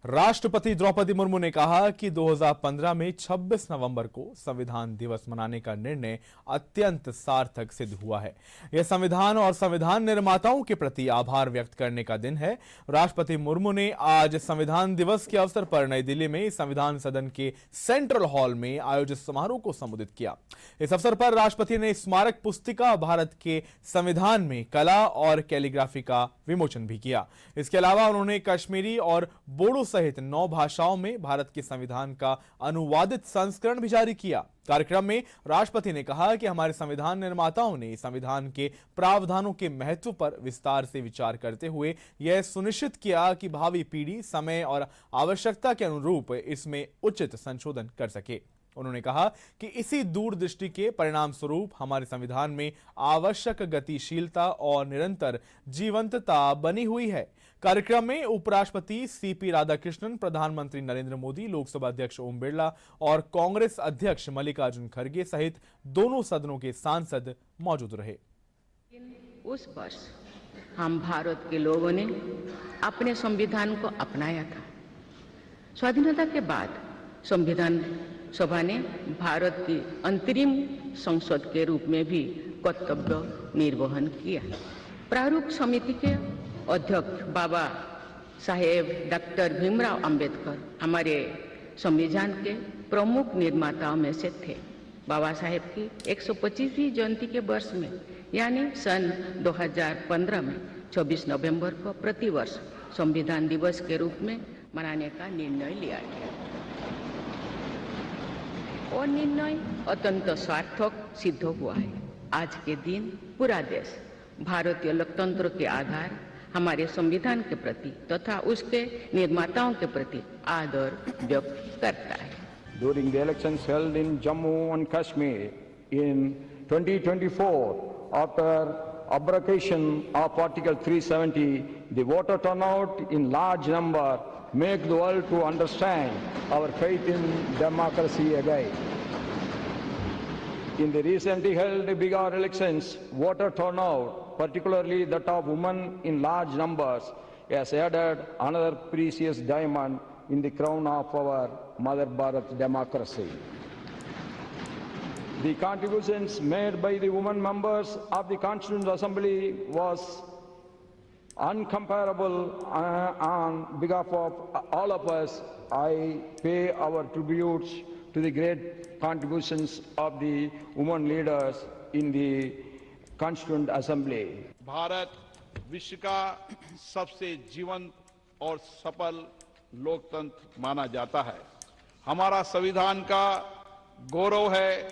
राष्ट्रपति द्रौपदी मुर्मू ने कहा कि 2015 में 26 नवंबर को संविधान दिवस मनाने का निर्णय अत्यंत सार्थक सिद्ध हुआ है। यह संविधान और संविधान निर्माताओं के प्रति आभार व्यक्त करने का दिन है। राष्ट्रपति मुर्मू ने आज संविधान दिवस के अवसर पर नई दिल्ली में संविधान सदन के सेंट्रल हॉल में आयोजित समारोह को संबोधित किया। इस अवसर पर राष्ट्रपति ने स्मारक पुस्तिका भारत के संविधान में कला और कैलीग्राफी का विमोचन भी किया। इसके अलावा उन्होंने कश्मीरी और बोडो सहित 9 भाषाओं में भारत के संविधान का अनुवादित संस्करण भी जारी किया। कार्यक्रम में राष्ट्रपति ने कहा कि हमारे संविधान निर्माताओं ने संविधान के प्रावधानों के महत्व पर विस्तार से विचार करते हुए यह सुनिश्चित किया कि भावी पीढ़ी समय और आवश्यकता के अनुरूप इसमें उचित संशोधन कर सके। उन्होंने कहा कि इसी दूरदृष्टि के परिणाम स्वरूप हमारे संविधान में आवश्यक गतिशीलता और निरंतर जीवंतता बनी हुई है। कार्यक्रम में उपराष्ट्रपति सीपी राधाकृष्णन, प्रधानमंत्री नरेंद्र मोदी, लोकसभा अध्यक्ष ओम बिरला और कांग्रेस अध्यक्ष मल्लिकार्जुन खड़गे सहित दोनों सदनों के सांसद मौजूद रहे। उस वर्ष हम भारत के लोगों ने अपने संविधान को अपनाया था। स्वाधीनता के बाद संविधान सभा ने भारत की अंतरिम संसद के रूप में भी कर्तव्य निर्वहन किया। प्रारूप समिति के अध्यक्ष बाबा साहेब डॉक्टर भीमराव अंबेडकर हमारे संविधान के प्रमुख निर्माताओं में से थे। बाबा साहेब की 125वीं जयंती के वर्ष में यानी सन 2015 में 26 नवंबर को प्रतिवर्ष संविधान दिवस के रूप में मनाने का निर्णय लिया गया और निर्णय अत्यंत सार्थक सिद्ध हुआ है। आज के दिन पूरा देश भारतीय लोकतंत्र के आधार हमारे संविधान के प्रति तथा उसके निर्माताओं के प्रति आदर व्यक्त करता है। During the elections held in Jammu and Kashmir in 2024, after abrogation of Article 370, the voter turnout in large number make the world to understand our faith in democracy again. In the recently held Bihar elections, voter turnout, particularly that of women in large numbers, has added another precious diamond in the crown of our Mother Bharat democracy. The contributions made by the women members of the Constituent Assembly was uncomparable. On behalf of all of us, I pay our tributes to the great contributions of the women leaders in the Constituent Assembly. Bharat विश्व का सबसे जीवंत और सफल लोकतंत्र माना जाता है। हमारा संविधान का गौरव है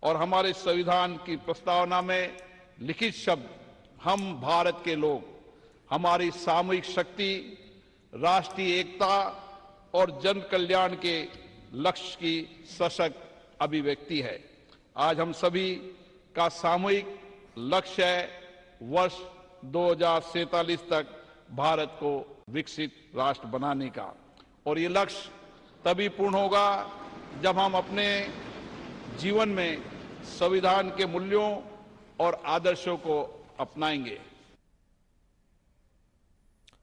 और हमारे संविधान की प्रस्तावना में लिखित शब्द हम भारत के लोग, हमारी सामूहिक शक्ति, राष्ट्रीय एकता और जन कल्याण के लक्ष्य की सशक्त अभिव्यक्ति है। आज हम सभी का सामूहिक लक्ष्य है वर्ष 2047 तक भारत को विकसित राष्ट्र बनाने का, और ये लक्ष्य तभी पूर्ण होगा जब हम अपने जीवन में संविधान के मूल्यों और आदर्शों को अपनाएंगे।